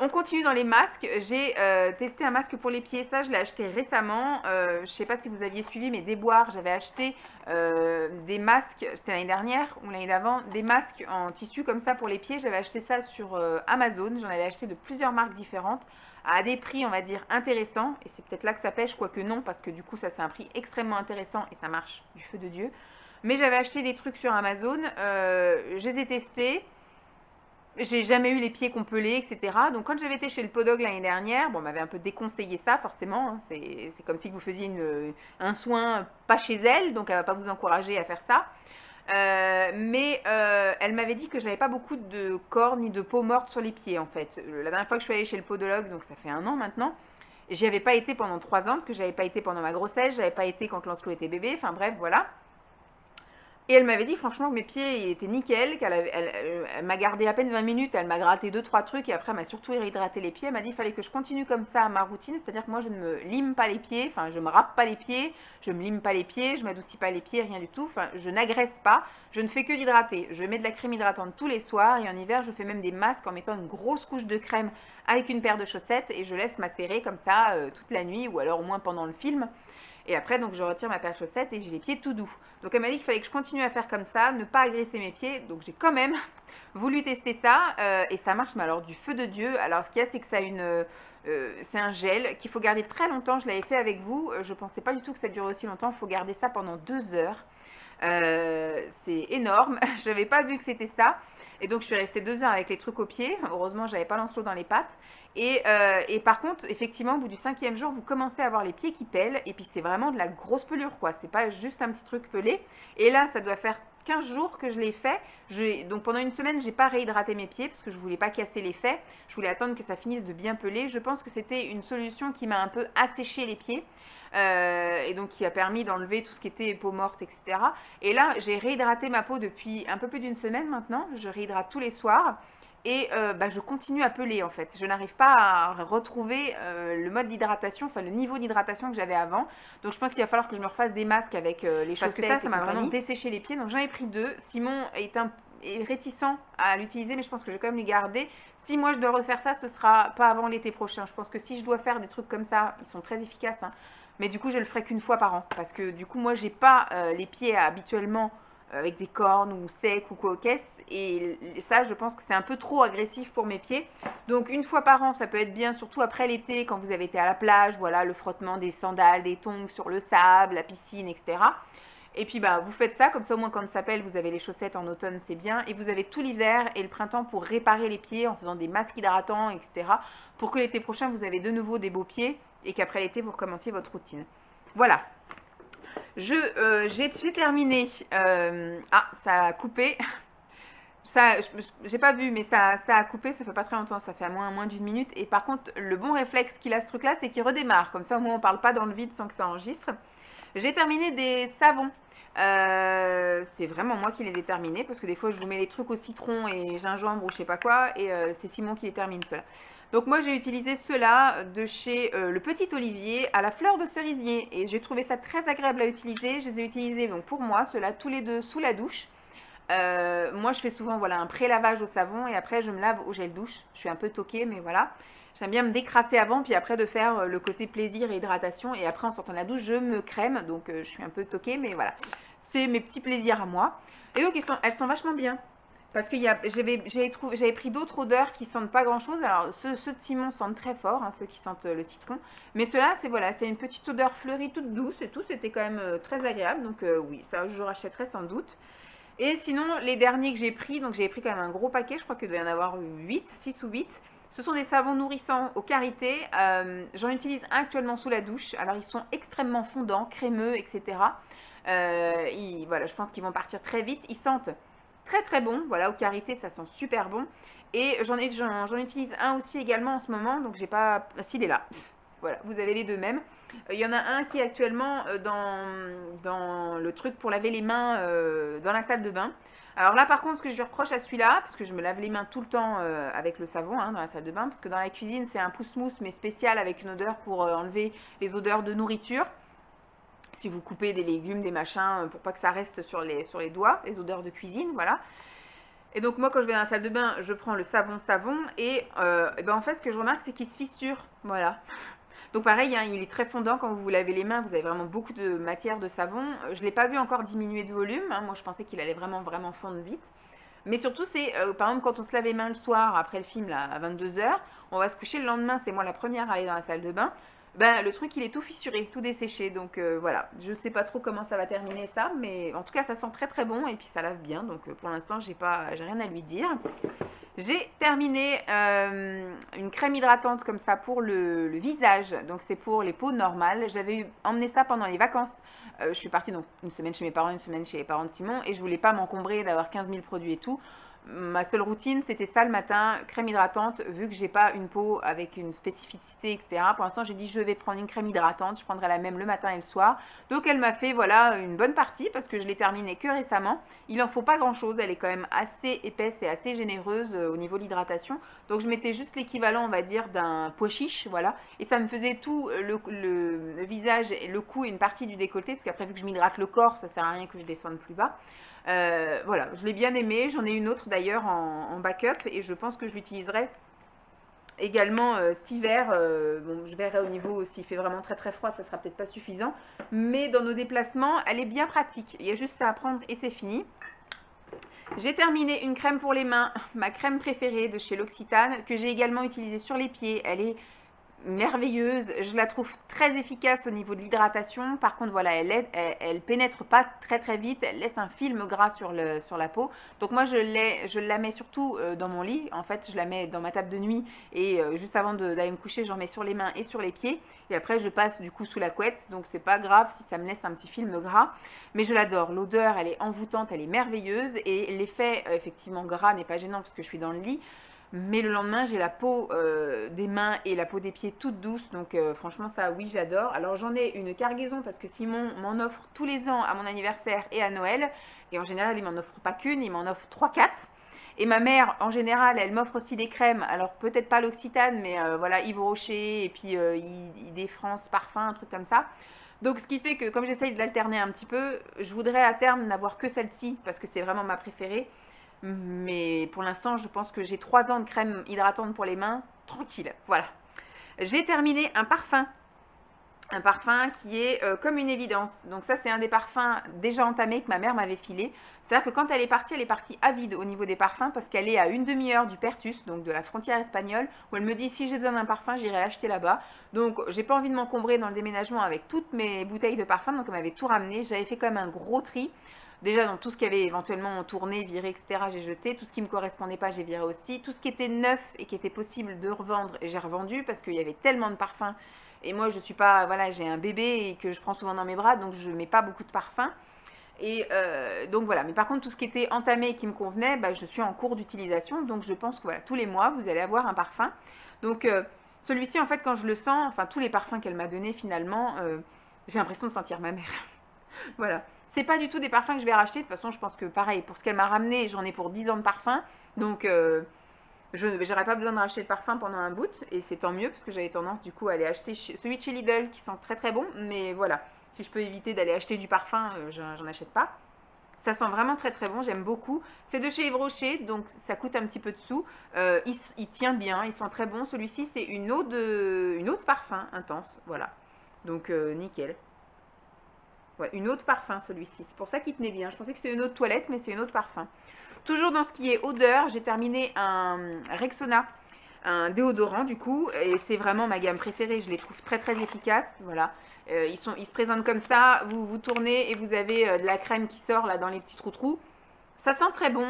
on continue dans les masques. J'ai testé un masque pour les pieds. Ça, je l'ai acheté récemment. Je ne sais pas si vous aviez suivi mes déboires. J'avais acheté des masques, c'était l'année dernière ou l'année d'avant, des masques en tissu comme ça pour les pieds. J'avais acheté ça sur Amazon. J'en avais acheté de plusieurs marques différentes à des prix, on va dire, intéressants. Et c'est peut-être là que ça pêche, quoique non, parce que du coup, ça c'est un prix extrêmement intéressant et ça marche du feu de Dieu. Mais j'avais acheté des trucs sur Amazon. Je les ai testés. J'ai jamais eu les pieds qu'on pelait, etc. Donc quand j'avais été chez le podologue l'année dernière, bon, on m'avait un peu déconseillé ça, forcément. Hein. C'est comme si vous faisiez un soin pas chez elle, donc elle va pas vous encourager à faire ça. Mais elle m'avait dit que j'avais pas beaucoup de cornes ni de peau morte sur les pieds, en fait. La dernière fois que je suis allée chez le podologue, donc ça fait un an maintenant, j'y avais pas été pendant 3 ans, parce que j'avais pas été pendant ma grossesse, j'avais pas été quand Lancelot était bébé, enfin bref, voilà. Et elle m'avait dit franchement que mes pieds étaient nickel, elle m'a gardé à peine 20 minutes, elle m'a gratté 2-3 trucs et après elle m'a surtout réhydraté les pieds. Elle m'a dit qu'il fallait que je continue comme ça ma routine, c'est-à-dire que moi je ne me lime pas les pieds, enfin je me râpe pas les pieds, je me lime pas les pieds, je m'adoucis pas les pieds, rien du tout, enfin je n'agresse pas, je ne fais que d'hydrater. Je mets de la crème hydratante tous les soirs et en hiver je fais même des masques en mettant une grosse couche de crème avec une paire de chaussettes et je laisse macérer comme ça toute la nuit ou alors au moins pendant le film. Et après, donc, je retire ma paire de chaussettes et j'ai les pieds tout doux. Donc, elle m'a dit qu'il fallait que je continue à faire comme ça, ne pas agresser mes pieds. Donc, j'ai quand même voulu tester ça et ça marche, mais alors du feu de Dieu. Alors, ce qu'il y a, c'est que ça a c'est un gel qu'il faut garder très longtemps. Je l'avais fait avec vous. Je ne pensais pas du tout que ça durait aussi longtemps. Il faut garder ça pendant 2 heures. C'est énorme. Je n'avais pas vu que c'était ça. Et donc, je suis restée 2 heures avec les trucs aux pieds. Heureusement, j'avais pas Lancelot dans les pattes. Et par contre, effectivement, au bout du 5e jour, vous commencez à avoir les pieds qui pèlent. Et puis, c'est vraiment de la grosse pelure, quoi. C'est pas juste un petit truc pelé. Et là, ça doit faire 15 jours que je l'ai fait. Donc pendant une semaine, j'ai pas réhydraté mes pieds parce que je voulais pas casser l'effet. Je voulais attendre que ça finisse de bien peler. Je pense que c'était une solution qui m'a un peu asséché les pieds. Et donc qui a permis d'enlever tout ce qui était peau morte, etc. Et là, j'ai réhydraté ma peau depuis un peu plus d'une semaine maintenant. Je réhydrate tous les soirs. Et je continue à peler en fait. Je n'arrive pas à retrouver le mode d'hydratation, enfin le niveau d'hydratation que j'avais avant. Donc je pense qu'il va falloir que je me refasse des masques avec les chaussettes. Parce que ça m'a vraiment desséché les pieds. Donc j'en ai pris 2. Simon est réticent à l'utiliser, mais je pense que je vais quand même lui garder. Si moi je dois refaire ça, ce sera pas avant l'été prochain. Je pense que si je dois faire des trucs comme ça, ils sont très efficaces, hein. Mais du coup je le ferai qu'une fois par an. Parce que du coup moi j'ai pas les pieds habituellement avec des cornes ou secs ou quoi aux caisses. Et ça, je pense que c'est un peu trop agressif pour mes pieds. Donc, une fois par an, ça peut être bien, surtout après l'été, quand vous avez été à la plage, voilà, le frottement des sandales, des tongs sur le sable, la piscine, etc. Et puis, vous faites ça, comme ça, au moins, quand ça s'appelle, vous avez les chaussettes en automne, c'est bien. Et vous avez tout l'hiver et le printemps pour réparer les pieds en faisant des masques hydratants, etc. Pour que l'été prochain, vous avez de nouveau des beaux pieds et qu'après l'été, vous recommenciez votre routine. Voilà. J'ai terminé. Ça a coupé. Ça, j'ai pas vu, mais ça a coupé. Ça fait pas très longtemps. Ça fait à moins d'une minute. Et par contre, le bon réflexe qu'il a ce truc-là, c'est qu'il redémarre. Comme ça, au moins, on parle pas dans le vide sans que ça enregistre. J'ai terminé des savons. C'est vraiment moi qui les ai terminés parce que des fois, je vous mets les trucs au citron et gingembre ou je sais pas quoi. Et c'est Simon qui les termine, ceux-là. Donc moi j'ai utilisé ceux-là de chez Le Petit Olivier à la fleur de cerisier et j'ai trouvé ça très agréable à utiliser. Je les ai utilisés donc pour moi, ceux-là tous les deux sous la douche. Moi je fais souvent voilà un pré-lavage au savon et après je me lave au gel douche. Je suis un peu toquée mais voilà. J'aime bien me décrasser avant puis après de faire le côté plaisir et hydratation et après en sortant de la douche je me crème donc je suis un peu toquée mais voilà. C'est mes petits plaisirs à moi. Et donc elles sont vachement bien. Parce que j'avais pris d'autres odeurs qui sentent pas grand chose. Alors ceux de Simon sentent très fort, hein, ceux qui sentent le citron. Mais ceux-là, c'est une petite odeur fleurie toute douce et tout. C'était quand même très agréable. Donc oui, ça je rachèterai sans doute. Et sinon, les derniers que j'ai pris, donc j'ai pris quand même un gros paquet. Je crois qu'il doit y en avoir 8, 6 ou 8. Ce sont des savons nourrissants au karité. J'en utilise un actuellement sous la douche. Alors ils sont extrêmement fondants, crémeux, etc. Voilà, je pense qu'ils vont partir très vite. Ils sentent très très bon, voilà, au karité ça sent super bon. Et j'en utilise un aussi également en ce moment, donc j'ai pas... S'il est là, voilà, vous avez les deux mêmes. Il y en a un qui est actuellement dans le truc pour laver les mains dans la salle de bain. Alors là par contre ce que je lui reproche à celui-là, parce que je me lave les mains tout le temps avec le savon dans la salle de bain, parce que dans la cuisine c'est un pousse-mousse mais spécial avec une odeur pour enlever les odeurs de nourriture. Si vous coupez des légumes, des machins, pour pas que ça reste sur les doigts, les odeurs de cuisine, voilà. Et donc moi quand je vais dans la salle de bain, je prends le savon et en fait ce que je remarque c'est qu'il se fissure, voilà. Donc pareil, hein, il est très fondant quand vous vous lavez les mains, vous avez vraiment beaucoup de matière de savon. Je ne l'ai pas vu encore diminuer de volume, hein. Moi je pensais qu'il allait vraiment fondre vite. Mais surtout c'est, par exemple quand on se lave les mains le soir après le film là, à 22h, on va se coucher le lendemain, c'est moi la première à aller dans la salle de bain. Le truc il est tout fissuré, tout desséché, donc voilà, je sais pas trop comment ça va terminer ça, mais en tout cas ça sent très très bon et puis ça lave bien, donc pour l'instant j'ai rien à lui dire. J'ai terminé une crème hydratante comme ça pour le visage, donc c'est pour les peaux normales. J'avais emmené ça pendant les vacances. Je suis partie donc une semaine chez mes parents, une semaine chez les parents de Simon et je voulais pas m'encombrer d'avoir 15 000 produits et tout. Ma seule routine, c'était ça le matin, crème hydratante, vu que j'ai pas une peau avec une spécificité, etc. Pour l'instant, j'ai dit je vais prendre une crème hydratante, je prendrai la même le matin et le soir. Donc elle m'a fait voilà une bonne partie parce que je l'ai terminée que récemment. Il en faut pas grand chose, elle est quand même assez épaisse et assez généreuse au niveau de l'hydratation. Donc je mettais juste l'équivalent, on va dire, d'un pois chiche, voilà. Et ça me faisait tout le visage, le cou et une partie du décolleté, parce qu'après vu que je m'hydrate le corps, ça sert à rien que je descende plus bas. Voilà, je l'ai bien aimé. J'en ai une autre d'ailleurs en backup et je pense que je l'utiliserai également cet hiver. Bon, je verrai au niveau s'il fait vraiment très très froid, ça sera peut-être pas suffisant. Mais dans nos déplacements, elle est bien pratique. Il y a juste ça à prendre et c'est fini. J'ai terminé une crème pour les mains, ma crème préférée de chez L'Occitane, que j'ai également utilisée sur les pieds. Elle est merveilleuse. Je la trouve très efficace au niveau de l'hydratation. Par contre, voilà, elle pénètre pas très très vite. Elle laisse un film gras sur la peau. Donc moi, je la mets surtout dans mon lit. En fait, je la mets dans ma table de nuit et juste avant d'aller me coucher, j'en mets sur les mains et sur les pieds. Et après, je passe du coup sous la couette. Donc c'est pas grave si ça me laisse un petit film gras. Mais je l'adore. L'odeur, elle est envoûtante, elle est merveilleuse. Et l'effet, effectivement, gras n'est pas gênant parce que je suis dans le lit. Mais le lendemain, j'ai la peau des mains et la peau des pieds toute douce. Donc franchement, ça, oui, j'adore. Alors j'en ai une cargaison parce que Simon m'en offre tous les ans à mon anniversaire et à Noël. Et en général, il m'en offre pas qu'une, il m'en offre 3, 4. Et ma mère, en général, elle m'offre aussi des crèmes. Alors peut-être pas l'Occitane, mais voilà, Yves Rocher et puis des France Parfum, un truc comme ça. Donc ce qui fait que comme j'essaye de l'alterner un petit peu, je voudrais à terme n'avoir que celle-ci parce que c'est vraiment ma préférée. Mais pour l'instant, je pense que j'ai 3 ans de crème hydratante pour les mains, tranquille. Voilà. J'ai terminé un parfum. Un parfum qui est comme une évidence. Donc ça, c'est un des parfums déjà entamés que ma mère m'avait filé. C'est-à-dire que quand elle est partie avide au niveau des parfums parce qu'elle est à une demi-heure du Pertus, donc de la frontière espagnole, où elle me dit si j'ai besoin d'un parfum, j'irai l'acheter là-bas. Donc j'ai pas envie de m'encombrer dans le déménagement avec toutes mes bouteilles de parfum, donc elle m'avait tout ramené. J'avais fait quand même un gros tri. Déjà, dans tout ce qui avait éventuellement tourné, viré, etc., j'ai jeté. Tout ce qui ne me correspondait pas, j'ai viré aussi. Tout ce qui était neuf et qui était possible de revendre, j'ai revendu parce qu'il y avait tellement de parfums. Et moi, je suis pas, voilà, j'ai un bébé et que je prends souvent dans mes bras, donc je mets pas beaucoup de parfums. Et donc voilà. Mais par contre, tout ce qui était entamé et qui me convenait, bah, je suis en cours d'utilisation. Donc je pense que voilà, tous les mois, vous allez avoir un parfum. Donc celui-ci, en fait, quand je le sens, enfin tous les parfums qu'elle m'a donnés finalement, j'ai l'impression de sentir ma mère. Voilà. C'est pas du tout des parfums que je vais racheter. De toute façon, je pense que pareil, pour ce qu'elle m'a ramené, j'en ai pour 10 ans de parfum. Donc, je n'aurais pas besoin de racheter de parfum pendant un bout. Et c'est tant mieux, parce que j'avais tendance du coup à aller acheter celui de chez Lidl qui sent très très bon. Mais voilà, si je peux éviter d'aller acheter du parfum, j'en achète pas. Ça sent vraiment très très bon, j'aime beaucoup. C'est de chez Yves Rocher, donc ça coûte un petit peu de sous. Il tient bien, il sent très bon. Celui-ci, c'est une eau de parfum intense. Voilà. Donc, nickel. Ouais, une eau de parfum celui-ci. C'est pour ça qu'il tenait bien. Je pensais que c'était une eau de toilette, mais c'est une eau de parfum. Toujours dans ce qui est odeur, j'ai terminé un Rexona, un déodorant du coup. Et c'est vraiment ma gamme préférée. Je les trouve très très efficaces. Voilà. Ils se présentent comme ça. Vous tournez et vous avez de la crème qui sort là dans les petits trous-trous. Ça sent très bon.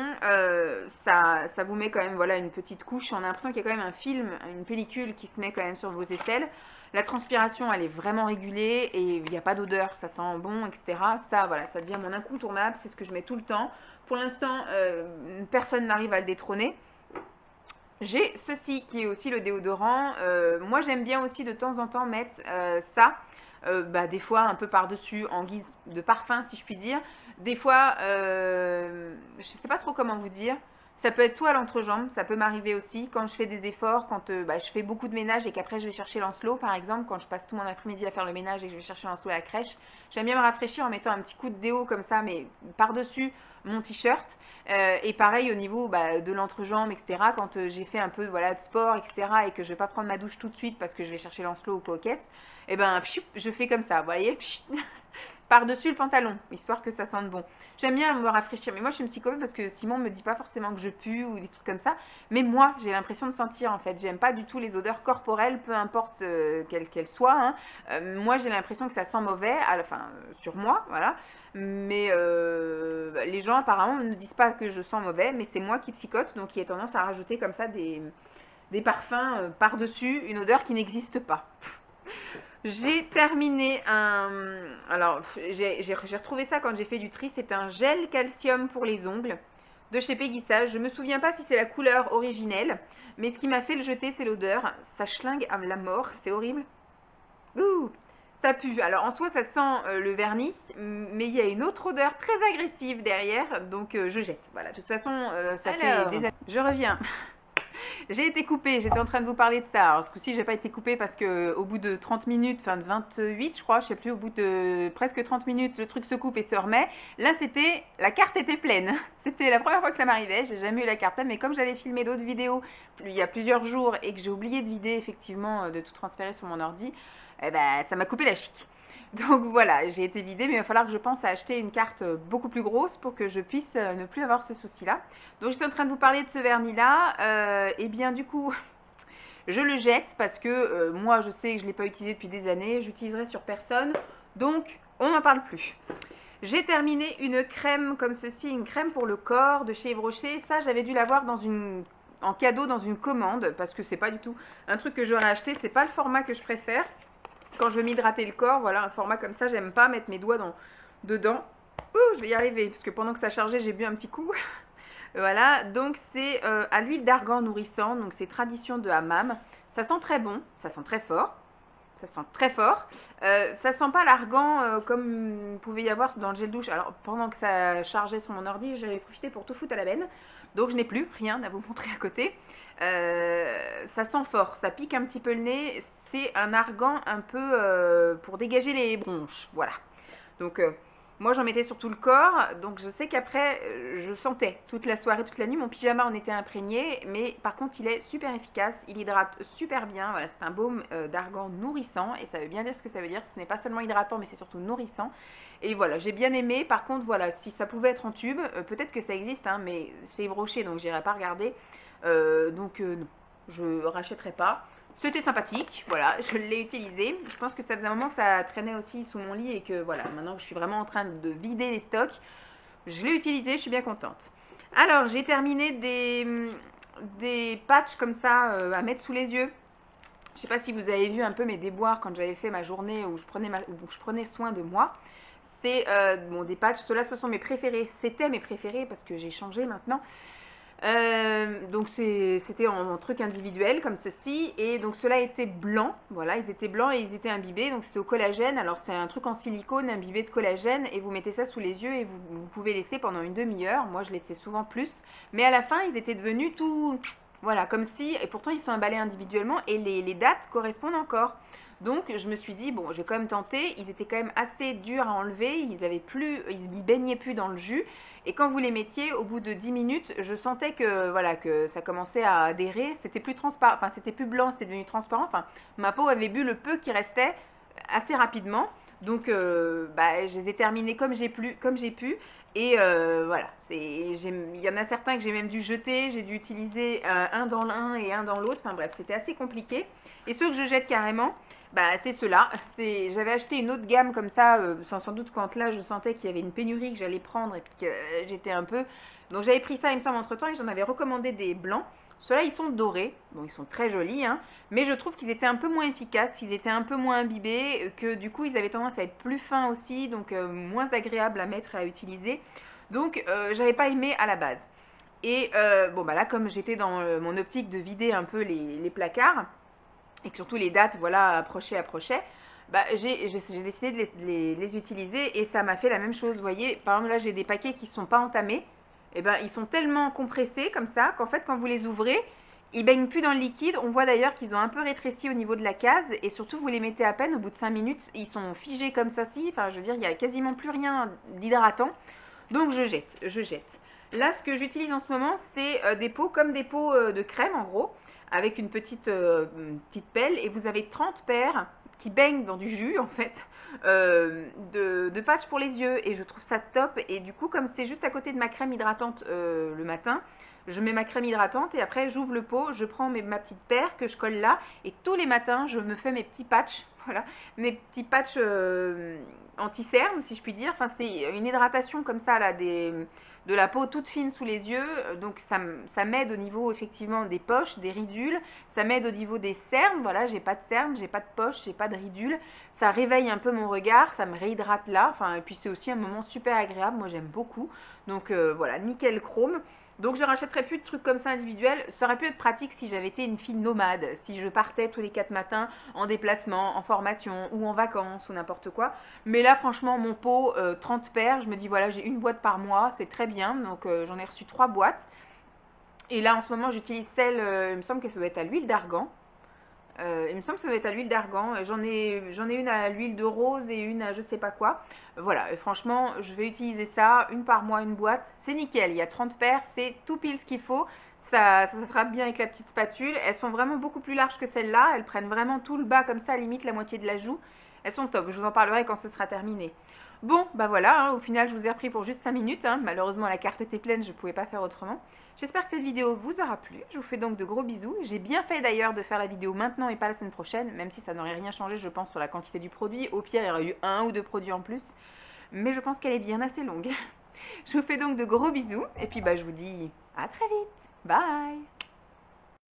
Ça vous met quand même voilà, une petite couche. On a l'impression qu'il y a quand même un film, une pellicule qui se met quand même sur vos aisselles. La transpiration, elle est vraiment régulée et il n'y a pas d'odeur, ça sent bon, etc. Ça, voilà, ça devient mon incontournable, c'est ce que je mets tout le temps. Pour l'instant, personne n'arrive à le détrôner. J'ai ceci qui est aussi le déodorant. Moi, j'aime bien aussi de temps en temps mettre ça, des fois un peu par-dessus en guise de parfum, si je puis dire. Des fois, je ne sais pas trop comment vous dire. Ça peut être soit à l'entrejambe, ça peut m'arriver aussi quand je fais des efforts, quand je fais beaucoup de ménage et qu'après je vais chercher Lancelot par exemple, quand je passe tout mon après-midi à faire le ménage et que je vais chercher Lancelot à la crèche. J'aime bien me rafraîchir en mettant un petit coup de déo comme ça, mais par-dessus mon t-shirt. Et pareil au niveau de l'entrejambe, etc. Quand j'ai fait un peu voilà, de sport, etc. et que je ne vais pas prendre ma douche tout de suite parce que je vais chercher Lancelot ou quoi aux caisses, et ben je fais comme ça, vous voyez par-dessus le pantalon, histoire que ça sente bon. J'aime bien me rafraîchir, mais moi je suis une psychopathe parce que Simon me dit pas forcément que je pue ou des trucs comme ça, mais moi j'ai l'impression de sentir en fait. J'aime pas du tout les odeurs corporelles, peu importe quelles soient. Hein. Moi j'ai l'impression que ça sent mauvais, enfin sur moi, voilà. Mais les gens apparemment ne disent pas que je sens mauvais, mais c'est moi qui psychote, donc qui ai tendance à rajouter comme ça des parfums par-dessus une odeur qui n'existe pas. J'ai terminé un... Alors, j'ai retrouvé ça quand j'ai fait du tri. C'est un gel calcium pour les ongles de chez Peggy Sage. Je ne me souviens pas si c'est la couleur originelle, mais ce qui m'a fait le jeter, c'est l'odeur. Ça schlingue à la mort, c'est horrible. Ouh, ça pue. Alors, en soi, ça sent le vernis, mais il y a une autre odeur très agressive derrière, donc je jette. Voilà, de toute façon, ça fait des années. Je reviens. J'ai été coupée, j'étais en train de vous parler de ça. Alors ce coup-ci, j'ai pas été coupée parce que au bout de 30 minutes, enfin de 28 je crois, je sais plus, au bout de presque 30 minutes, le truc se coupe et se remet. Là, la carte était pleine. C'était la première fois que ça m'arrivait, j'ai jamais eu la carte pleine, mais comme j'avais filmé d'autres vidéos il y a plusieurs jours et que j'ai oublié de vider effectivement, de tout transférer sur mon ordi, eh ben, ça m'a coupé la chic. Donc voilà, j'ai été vidée, mais il va falloir que je pense à acheter une carte beaucoup plus grosse pour que je puisse ne plus avoir ce souci-là. Donc j'étais en train de vous parler de ce vernis-là. Et bien du coup, Je le jette parce que moi, je sais que je ne l'ai pas utilisé depuis des années. J'utiliserai sur personne. Donc, on n'en parle plus. J'ai terminé une crème comme ceci, une crème pour le corps de chez Yves Rocher. Ça, j'avais dû l'avoir en cadeau dans une commande parce que c'est pas du tout un truc que j'aurais acheté. C'est pas le format que je préfère. Quand je veux m'hydrater le corps, voilà, un format comme ça, j'aime pas mettre mes doigts dedans. Ouh, je vais y arriver, parce que pendant que ça chargeait, j'ai bu un petit coup. Voilà, donc c'est à l'huile d'argan nourrissant, donc c'est tradition de hammam. Ça sent très bon, ça sent très fort. Ça sent très fort. Ça sent pas l'argan comme il pouvait y avoir dans le gel douche. Alors pendant que ça chargeait sur mon ordi, j'avais profité pour tout foutre à la benne. Donc je n'ai plus rien à vous montrer à côté. Ça sent fort, ça pique un petit peu le nez. C'est un argan un peu pour dégager les bronches. Voilà. Donc moi j'en mettais sur tout le corps. Donc je sais qu'après je sentais toute la soirée, toute la nuit. Mon pyjama en était imprégné. Mais par contre il est super efficace. Il hydrate super bien. Voilà, c'est un baume d'argan nourrissant. Et ça veut bien dire ce que ça veut dire. Ce n'est pas seulement hydratant mais c'est surtout nourrissant. Et voilà, j'ai bien aimé. Par contre voilà, si ça pouvait être en tube, peut-être que ça existe. Hein, mais c'est Yves Rocher donc j'irai pas regarder. Donc non, je rachèterai pas. C'était sympathique, voilà, je l'ai utilisé. Je pense que ça faisait un moment que ça traînait aussi sous mon lit et que voilà, maintenant que je suis vraiment en train de vider les stocks, je l'ai utilisé, je suis bien contente. Alors, j'ai terminé des patchs comme ça à mettre sous les yeux. Je ne sais pas si vous avez vu un peu mes déboires quand j'avais fait ma journée où je prenais soin de moi. C'est bon, des patchs, ceux-là ce sont mes préférés. C'était mes préférés parce que j'ai changé maintenant. Donc c'était en truc individuel comme ceci et donc ceux-là étaient blancs, voilà, ils étaient blancs et ils étaient imbibés, donc c'était au collagène. Alors c'est un truc en silicone imbibé de collagène et vous mettez ça sous les yeux et vous pouvez laisser pendant une demi-heure. Moi je laissais souvent plus, mais à la fin ils étaient devenus tout, voilà, comme si, et pourtant ils sont emballés individuellement et les dates correspondent encore. Donc je me suis dit bon, je vais quand même tenter. Ils étaient quand même assez durs à enlever, ils baignaient plus dans le jus. Et quand vous les mettiez, au bout de 10 minutes, je sentais que voilà que ça commençait à adhérer. C'était plus transparent, enfin c'était plus blanc, c'était devenu transparent. Enfin, ma peau avait bu le peu qui restait assez rapidement. Donc je les ai terminés comme j'ai pu. Et voilà, il y en a certains que j'ai même dû jeter. J'ai dû utiliser un dans l'un et un dans l'autre. Enfin bref, c'était assez compliqué. Et ceux que je jette carrément, c'est ceux-là. J'avais acheté une autre gamme comme ça, sans doute quand là je sentais qu'il y avait une pénurie que j'allais prendre et puis que j'étais un peu. Donc j'avais pris ça, il me semble, entre temps et j'en avais recommandé des blancs. Ceux-là, ils sont dorés. Bon, ils sont très jolis, hein, mais je trouve qu'ils étaient un peu moins efficaces, qu'ils étaient un peu moins imbibés, que du coup, ils avaient tendance à être plus fins aussi, donc moins agréables à mettre et à utiliser. Donc, j'avais pas aimé à la base. Et là, comme j'étais dans mon optique de vider un peu les placards, et que surtout les dates, voilà, approchaient, j'ai décidé de les utiliser et ça m'a fait la même chose. Vous voyez, par exemple, là, j'ai des paquets qui ne sont pas entamés. Et ils sont tellement compressés comme ça qu'en fait, quand vous les ouvrez, ils baignent plus dans le liquide. On voit d'ailleurs qu'ils ont un peu rétréci au niveau de la case et surtout, vous les mettez à peine au bout de 5 minutes. Ils sont figés comme ça, enfin, je veux dire, il n'y a quasiment plus rien d'hydratant. Donc, je jette. Là, ce que j'utilise en ce moment, c'est des pots comme des pots de crème, en gros, avec une petite pelle. Et vous avez 30 paires qui baignent dans du jus, en fait, de patch pour les yeux. Et je trouve ça top. Et du coup, comme c'est juste à côté de ma crème hydratante le matin, je mets ma crème hydratante et après j'ouvre le pot, je prends ma petite paire que je colle là et tous les matins je me fais mes petits patchs, voilà, mes petits patchs anti-cerne si je puis dire. Enfin c'est une hydratation comme ça là, de la peau toute fine sous les yeux, donc ça m'aide au niveau effectivement des poches, des ridules, ça m'aide au niveau des cernes, voilà, j'ai pas de cernes, j'ai pas de poches, j'ai pas de ridules, ça réveille un peu mon regard, ça me réhydrate là, enfin et puis c'est aussi un moment super agréable, moi j'aime beaucoup, donc voilà, nickel chrome. Donc je rachèterai plus de trucs comme ça individuels. Ça aurait pu être pratique si j'avais été une fille nomade, si je partais tous les 4 matins en déplacement, en formation ou en vacances ou n'importe quoi. Mais là franchement mon pot, 30 paires, je me dis voilà j'ai une boîte par mois, c'est très bien. Donc j'en ai reçu 3 boîtes. Et là en ce moment j'utilise celle, il me semble que ça doit être à l'huile d'argan. Il me semble que ça doit être à l'huile d'argan. J'en ai une à l'huile de rose et une à je sais pas quoi. Voilà, et franchement, je vais utiliser ça, une par mois, une boîte. C'est nickel, il y a 30 paires, c'est tout pile ce qu'il faut. Ça s'attrape bien avec la petite spatule. Elles sont vraiment beaucoup plus larges que celles-là. Elles prennent vraiment tout le bas comme ça, limite la moitié de la joue. Elles sont top, je vous en parlerai quand ce sera terminé. Bon, bah voilà, hein, au final je vous ai repris pour juste 5 minutes. Hein. Malheureusement la carte était pleine, je ne pouvais pas faire autrement. J'espère que cette vidéo vous aura plu. Je vous fais donc de gros bisous. J'ai bien fait d'ailleurs de faire la vidéo maintenant et pas la semaine prochaine, même si ça n'aurait rien changé je pense sur la quantité du produit. Au pire il y aurait eu 1 ou 2 produits en plus. Mais je pense qu'elle est bien assez longue. Je vous fais donc de gros bisous et puis bah je vous dis à très vite. Bye.